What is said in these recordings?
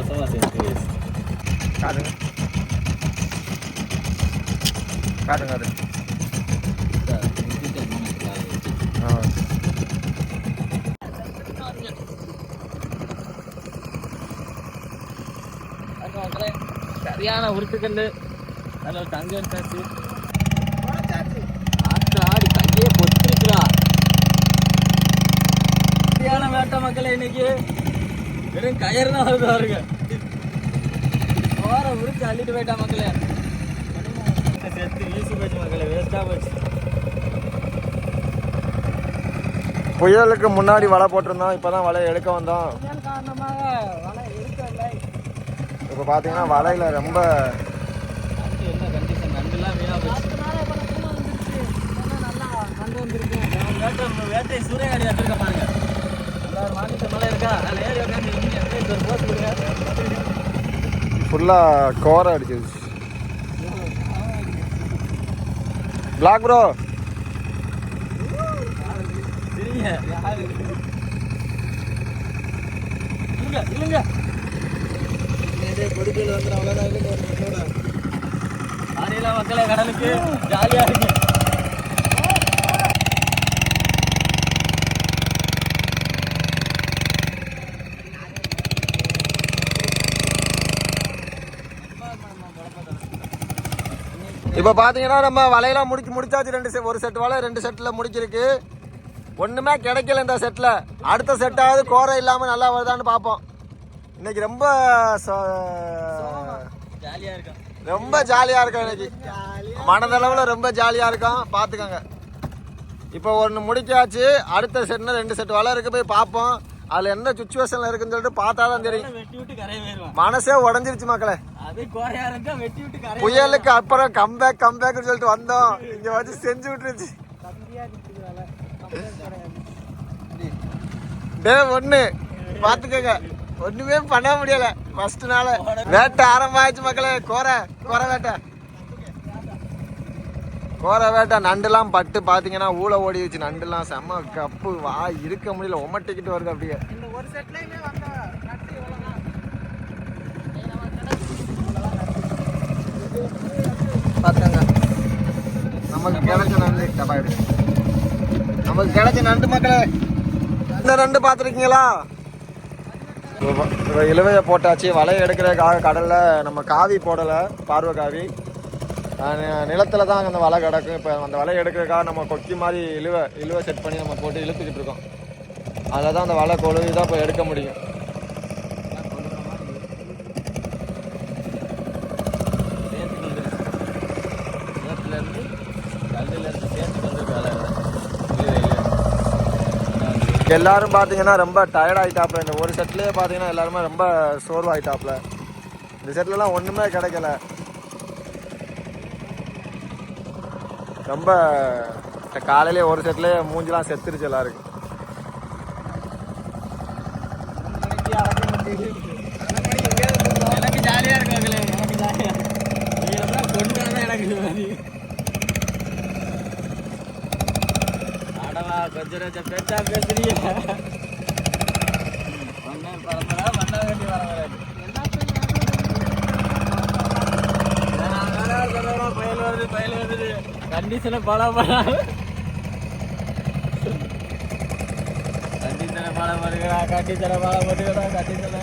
வருஷமா சேர்த்து காட்டுங்க காட்டுங்க அது சரியான உருட்டுக்கல்லு அதில் ஒரு தங்க எடுத்தாச்சு ஆடி கையே பொத்திருக்கிறா சரியான வேட்டை மக்களே இன்னைக்கு வெறும் கயிறு தான் வருது பாருங்க ஓர உருட்டு அள்ளிட்டு போயிட்டா மக்களே சேர்த்து ஈஸி போச்சு மக்களே வேஸ்டா போச்சு புயலுக்கு முன்னாடி வலை போட்டிருந்தோம் இப்போதான் வலை எடுக்க வந்தோம் காரணமாக வலை எடுக்கவில்லை இப்போ பார்த்தீங்கன்னா வலையில் ரொம்ப என்ன கண்டிஷன் நண்டுலாம் வீணா போச்சு வேட்டை சூறையாடி எடுத்துருக்க பாருங்க எல்லாரும் மாநில மலை இருக்கா அதில் ஏறி உட்காந்து ஒரு போஸ்ட் கொடுங்க ஃபுல்லாக கோரை அடிச்சிருச்சு பிளாக் ப்ரோ சரிங்க இல்லைங்க இல்லைங்க கொடுக்கல் வந்து அவ்வளோதான் ஆரியல மக்களே கடலுக்கு ஜாலியாக இருக்கு இப்போ பார்த்தீங்கன்னா நம்ம வலையெல்லாம் முடிச்சாச்சு ஒரு செட் வலை 2 செட்டில் முடிச்சிருக்கு ஒன்றுமே கிடைக்கல இந்த செட்டில் அடுத்த செட்டாவது கோரை இல்லாமல் நல்லா வருதான்னு பார்ப்போம் இன்னைக்கு ரொம்ப ஜாலியாக இருக்கும் ரொம்ப ஜாலியாக இருக்கும் இன்னைக்கு மனதளவில் ரொம்ப ஜாலியாக இருக்கும் பார்த்துக்கோங்க இப்போ ஒன்று முடிக்காச்சு அடுத்த செட்னா 2 செட் வலை இருக்கு போய் பார்ப்போம் அதில் என்ன சுச்சுவேஷனில் இருக்குன்னு சொல்லிட்டு பார்த்தா தான் தெரியும் வெட்டி விட்டு கரையை போயிடுவான் மனசே உடஞ்சிருச்சு மக்களே அது கோரையா இருந்தா வெட்டி விட்டு கரை புயலுக்கு அப்புறம் கம்பேக்னு சொல்லிட்டு வந்தோம் இங்கே வச்சு செஞ்சு விட்டுருச்சு டே ஒன்று பார்த்துக்கோங்க ஒன்றுமே பண்ண முடியல ஃபர்ஸ்ட் நாள் வேட்டை ஆரம்பமாயிடுச்சு மக்களே கோரை வேட்டை நண்டுலாம் பட்டு பார்த்தீங்கன்னா ஊழ ஓடிடுச்சு நண்டுலாம் செம்ம கப்பு இருக்க முடியல உமட்டிக்கிட்டு வருது அப்படியே பார்த்துக்கோங்க நமக்கு கிடைச்ச நண்டு டபாயிடு நமக்கு கிடைச்ச நண்டு மக்களே இந்த நண்டு பார்த்துருக்கீங்களா இழுவையை போட்டாச்சு வலையை எடுக்கிறதுக்காக கடலில் நம்ம காவி போடலை பார்வை காவி நிலத்தில் தான் அந்த வலை கிடக்கும் இப்போ அந்த வலையை எடுக்கிறதுக்காக நம்ம கொக்கி மாதிரி இழுவை செட் பண்ணி நம்ம போட்டு இழுத்துக்கிட்டு இருக்கோம் அதில் தான் அந்த வலை கொழுவி தான் இப்போ எடுக்க முடியும் எல்லாரும் பார்த்தீங்கன்னா ரொம்ப டயர்ட் ஆகிட்டாப்புல இந்த ஒரு செட்லேயே பார்த்தீங்கன்னா எல்லாருமே ரொம்ப சோர்வாயிட்டாப்புல இந்த செட்லலாம் ஒன்றுமே கிடைக்கல ரொம்ப காலையிலே ஒரு செட்லேயே மூஞ்சிலாம் செத்துருச்சு எல்லாருக்கும் எனக்கு ஜாலியாக இருக்கும் எனக்கு ஜாலியாக கொண்டு தான் எனக்கு கொஞ்சம் பேச்சா பேசுறீங்க பண்ண வேண்டி வர பயல் வருது கண்டிஷனை பல வருகிறா கண்டிஷனை பல பண்ணுகிறா கண்டிஷனை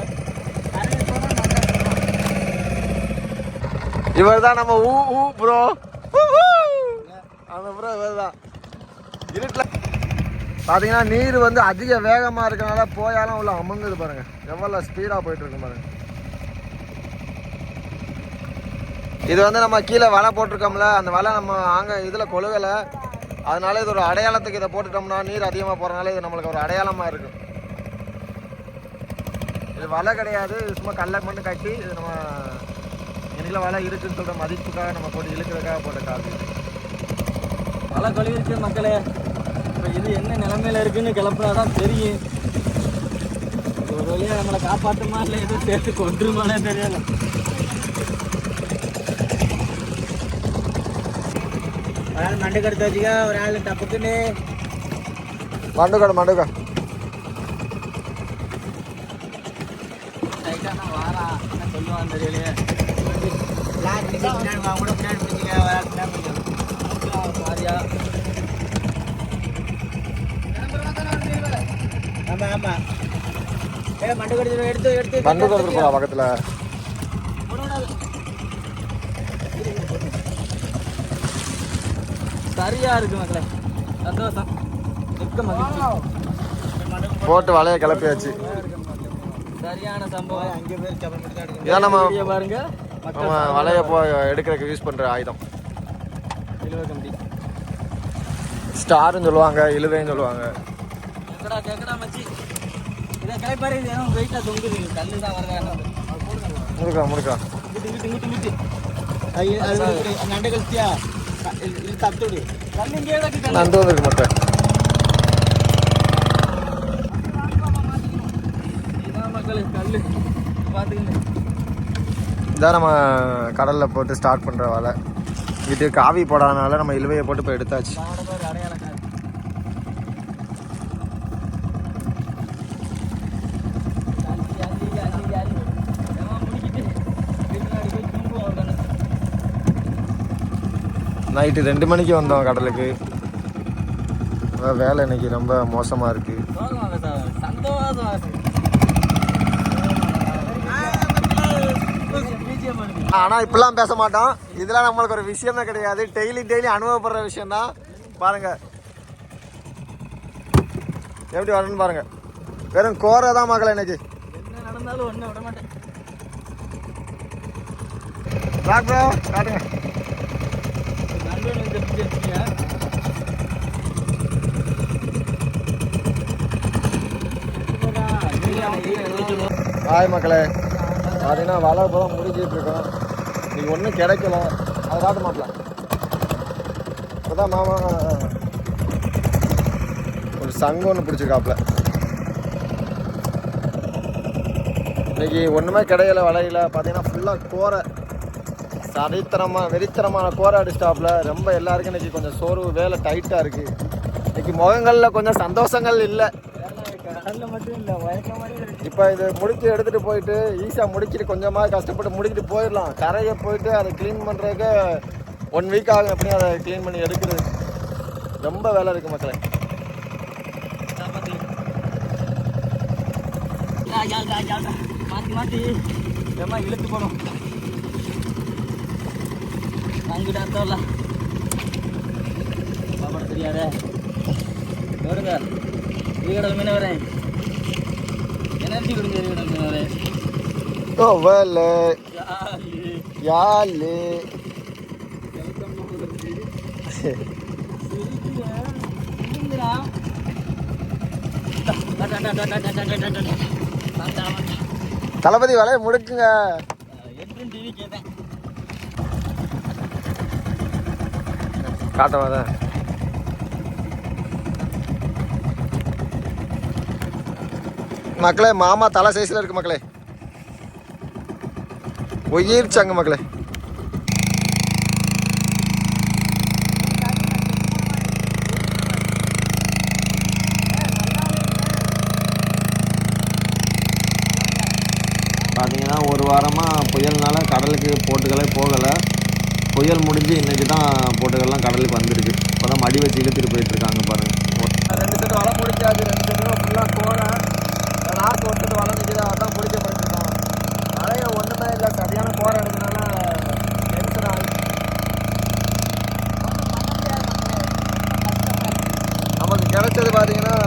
இவர் தான் நம்ம ப்ரோ அந்த ப்ரோ இவர் தான் இருட்டில் பார்த்தீங்கன்னா நீர் வந்து அதிக வேகமாக இருக்கனால போயாலும் உள்ள அமங்குது பாருங்க எவ்வளோ ஸ்பீடாக போயிட்டு இருக்கு பாருங்க இது வந்து நம்ம கீழே வலை போட்டிருக்கோம்ல அந்த வலை நம்ம இதில் கொழுகலை அதனால இது ஒரு அடையாளத்துக்கு இதை போட்டுட்டோம்னா நீர் அதிகமாக போகிறனால இது நம்மளுக்கு ஒரு அடையாளமாக இருக்கும் இது வலை கிடையாது இது சும்மா கல்லை மட்டும் கட்டி இது நம்ம எனக்குள்ள வலை இருக்குன்னு சொல்கிற மதிப்புக்காக நம்ம போட்டு இழுக்கிறதுக்காக போட்ட காசு வலை கொழுவிருக்கு மக்களே இப்போ இது என்ன நிலைமையில இருக்குன்னு கிளப்புனாதான் தெரியும் ஒரு வழியாக நம்மளை காப்பாற்றுமா இல்லை எதுவும் சேர்த்து கொண்டுருமானே தெரியல ஒரு ஆள் மண்டை கடுத்து வச்சுக்க ஒரு ஆள் டப்புக்குன்னு மண்டுக்கா மச்சான் வாரா என்ன சொல்லுவான்னு தெரியலையே. மாரியா ஆமா ஆமா மண்டு கடிச்சு எடுத்து எடுத்து கண்டு கொடுத்துட்டு போறா பக்கத்துல. சரியா இருக்கு மக்களே, சந்தோஷம், மிக்க மகிழ்ச்சி. போட்டு வலையை கிளப்பியாச்சு. சரியான சம்பவம். அங்கே பேர் சபை இதான் நம்ம பாருங்க, நம்ம வலையை எடுக்கிறதுக்கு யூஸ் பண்ற ஆயுதம். இழுவை கம்பி ஸ்டார்னு சொல்லுவாங்க, இழுவைன்னு சொல்லுவாங்க. கேக்கடா கேக்கடா மச்சி, இதை கிளைப்பாரு. இது ஏன் வெயிட்டாக தொங்குது, கல்லு தான் வருவேன். முடுக்கா முடுக்கா இங்கிட்டு இங்கிட்டு நண்டை கழிச்சியா இது தத்துடு கல்லு இங்கே கிடக்கு. நண்டு வந்துருக்கு மட்டும். இதான் மக்கள் கல்லு பார்த்துக்கங்க. இதான் நம்ம கடலில் போட்டு ஸ்டார்ட் பண்ணுற வலை. இது காவி போடாதனால நம்ம இழுவையை போட்டு இப்போ எடுத்தாச்சு. அடையாளம் நைட்டு 2 மணிக்கு வந்தோம் கடலுக்கு. வேலை இன்னைக்கு ரொம்ப மோசமாக இருக்குது. ஆனால் இப்படிலாம் பேச மாட்டோம். இதெல்லாம் நம்மளுக்கு ஒரு விஷயமே கிடையாது. டெய்லி அனுபவப்படுற விஷயம்தான். பாருங்க எப்படி வரணும்னு பாருங்க. வெறும் கோரை தான் மக்களை இன்னைக்கு. என்ன நடந்தாலும் ஒன்றும் விட மாட்டேன். காட்டுங்க. ஹாய் மக்களே, பார்த்தீங்கன்னா வலை இப்போ தான் முடிஞ்சிட்டு இருக்கோம். இன்னைக்கு ஒன்றும் கிடைக்கல, அதை காட்ட மாட்டலாம். இப்போதான் மாமா ஒரு சங்கம் ஒன்று பிடிச்சிருக்காப்புல. இன்னைக்கு ஒன்றுமே கிடைக்கல வலையில். பார்த்தீங்கன்னா ஃபுல்லாக கோரை, வெறித்தனமான கோரை அடிச்சிட்டாப்புல. ரொம்ப எல்லாருக்கும் இன்னைக்கு கொஞ்சம் சோர்வு, வேலை டைட்டாக இருக்குது. இன்னைக்கு முகங்களில் கொஞ்சம் சந்தோஷங்கள் இல்லை. இப்போ இது முடிச்சு எடுத்துகிட்டு போயிட்டு ஈஸியாக முடிச்சுட்டு கொஞ்சமாக கஷ்டப்பட்டு முடிச்சுட்டு போயிடலாம். கரையை போயிட்டு அதை க்ளீன் பண்ணுறதுக்கு 1 வீக் ஆகும். எப்படியும் அதை க்ளீன் பண்ணி எடுக்கிறது ரொம்ப வேலை இருக்குது மக்களே. மாற்றி ஏமா இழுத்து போகணும். அங்கிட்ட அர்த்தம்ல சாப்பாடு தெரியாதே. வருங்க வீடல் மீனவரே, எனர்ஜி கொடுங்க வீடல் மீனவரே. ஓ வேலை யாரு தளபதி வலையை முடுக்குங்க. டிவி கேட்டேன் காட்டவாதான். மக்களே மாமா தலை சைஸ்ல இருக்கு மக்களே. உயிர்ச்சாங்க மக்களே. பார்த்தீங்கன்னா ஒரு வாரமாக புயல்னால கடலுக்கு போட்டுகளே போகலை. புயல் முடிஞ்சு இன்றைக்கி தான் போட்டுகள்லாம் கடலுக்கு வந்திருக்கு. இப்போ தான் மடி வச்சு இழுத்துட்டு போயிட்டுருக்காங்க பாருங்கள். 2 செட்டு வலை முடிச்சாது. 2 செட்டு ஃபுல்லாக கோரை நாற்று ஒருத்தது வலை நிற்கிது. அதான் பிடிக்க போயிட்டுருக்கோம். மழையை ஒன்றுமே இல்லை, சரியான கோரை எடுக்கிறதுனால டென்ஷன் ஆகுது. நமக்கு கிடைச்சது பார்த்தீங்கன்னா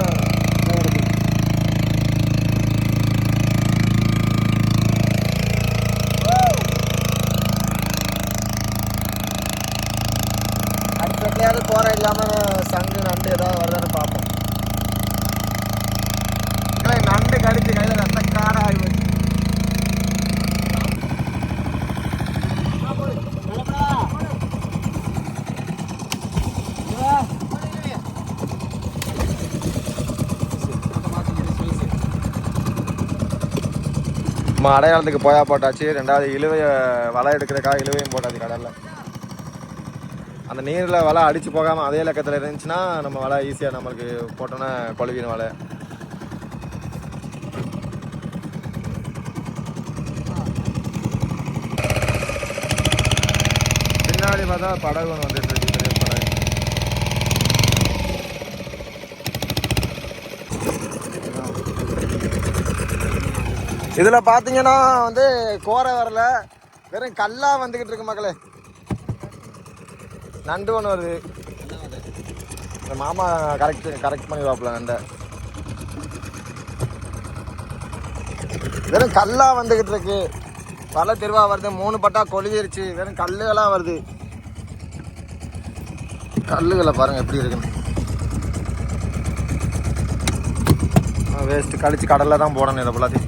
அடுத்த கோரை இல்லாமல் சங்கு நண்டு ஏதாவது வருதான்னு பார்ப்போம். நண்டு கடிச்சு கையில் ரத்த காரம் ஆகி போச்சு. நம்ம அடையாளத்துக்கு போயா போட்டாச்சு. 2வது இழுவையை வலை எடுக்கிறதுக்காக இழுவையும் போட்டாச்சு கடலில். அந்த நீரில் வலை அடித்து போகாமல் அதே இலக்கத்தில் இருந்துச்சுன்னா நம்ம வலை ஈஸியாக நம்மளுக்கு போட்டோன்னா கொழுவின வலை. பார்த்தா படகு ஒன்று வந்துட்டு இருக்கு, பெரிய படகு. இதில் பார்த்தீங்கன்னா வந்து கோரை வரல, வெறும் கல்லா வந்துக்கிட்டு இருக்கு மக்களே. நண்டு ஒன்று வருது, இந்த மாமா கரெக்ட் பண்ணிடுவாப்புல நண்டை. வெறும் கல்லா வந்துக்கிட்டு இருக்கு, வலை தெருவா வருது. 3 பட்டா கொழுவிருச்சு, வெறும் கல்லுகளாக வருது. கல்லுகளை பாருங்க எப்படி இருக்குன்னு. வேஸ்ட் கழிச்சு கடலில் தான் போடணும் இதை போலாத்தி.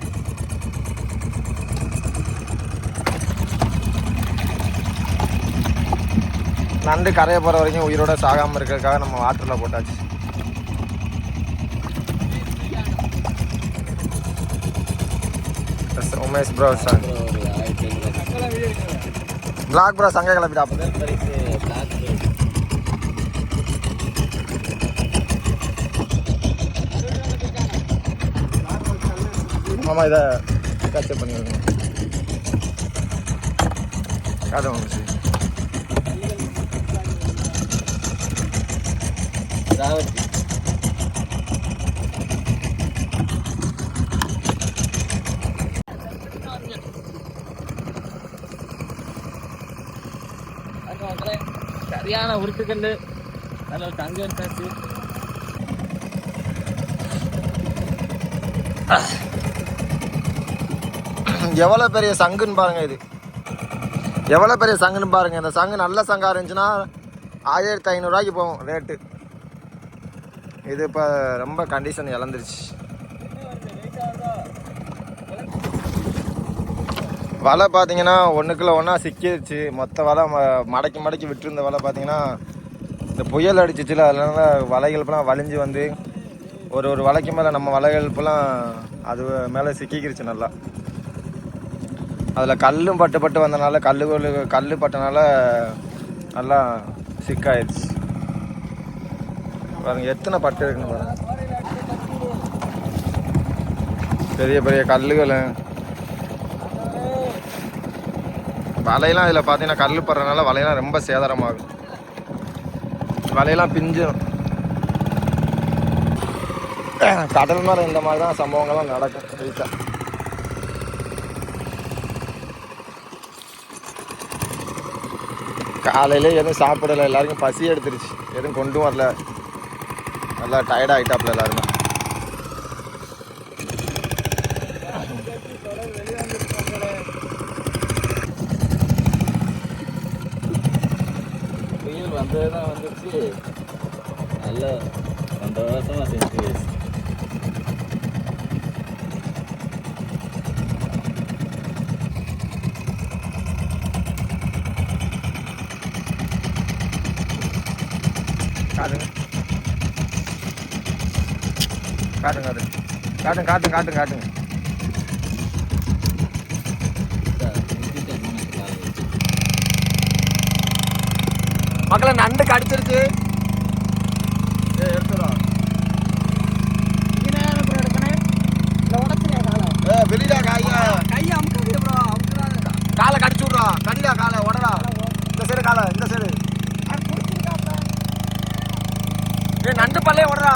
நண்டு கரையை போகிற வரைக்கும் உயிரோட சாகாமல் இருக்கிறதுக்காக நம்ம வாட்டரில் போட்டாச்சு. உமேஷ் ப்ரோ சாங் பிளாக் ப்ரோ சங்க கிளம்பிட்டா. ஆமாம், இதை கேட்சப் பண்ணிடுங்க. காதை வந்துச்சு. சரியான உருட்டுக்கல்லு, நல்ல தங்க எடுத்தாச்சு. எவ்வளோ பெரிய சங்குன்னு பாருங்க, இது எவ்வளோ பெரிய சங்குன்னு பாருங்க. இந்த சங்கு நல்ல சங்கா இருந்துச்சுன்னா 1500 ரூபாய்க்கு போகும் ரேட்டு. இது இப்போ ரொம்ப கண்டிஷன் இழந்துருச்சு. வலை பார்த்தீங்கன்னா ஒன்றுக்குள்ள ஒன்றா சிக்கிடுச்சு. மொத்த வலை மடக்கி விட்டுருந்த வலை பார்த்தீங்கன்னா இந்த புயல் அடிச்சிச்சுல, அதனால வலைகள் இப்போலாம் வலிஞ்சு வந்து ஒரு வலைக்கு மேலே நம்ம வலைகள் இப்போலாம் அது மேலே சிக்கிக்கிருச்சு நல்லா. அதில் கல்லும் பட்டு வந்தனால கல் பட்டனால நல்லா சிக்காயிடுச்சு. பாருங்க எத்தனை பட்டு இருக்குன்னு பாருங்க. பெரிய பெரிய கல்லுகள். வலையெல்லாம் இதில் பார்த்தீங்கன்னா கல் படுறதுனால வலையெல்லாம் ரொம்ப சேதாரமாகும். வலையெல்லாம் பிஞ்சிடும். கடல் மேலே இந்த மாதிரி தான் சம்பவங்கள்லாம் நடக்கும் ரீச்சாக. காலையிலே எதுவும் சாப்பிடலை, எல்லாருக்கும் பசி எடுத்துருச்சு, எதுவும் கொண்டும் வரல. நல்லா டயர்ட் ஆகிட்டாப்புல எல்லாருமே. புயல் வந்தது தான் வந்துச்சு, நல்ல சந்தோஷமாக செஞ்சு. காட்டுங்க. மக்களை நண்டு கடிச்சிருச்சு. எடுத்துடும் வெளியில கையை அமுக்காது ப்ரோ, காலை கடிச்சு விட்றா. கடிடா காலை, உடடா இந்த சைடு, காலை இந்த சைடு. நண்டு பல்லே உடறா.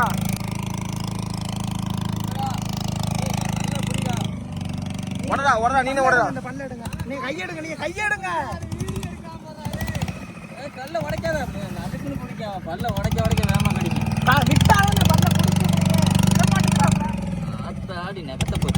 உடறா நீனே உடறா. நீங்க கையெடுங்க. கல்ல உடைக்காத, அதுக்குன்னு பிடிக்காம பல்ல உடைக்க வேகமா கடிக்கும். விட்டாலும் பல்ல பிடிச்சி ஆடி நெகத்த போச்சு.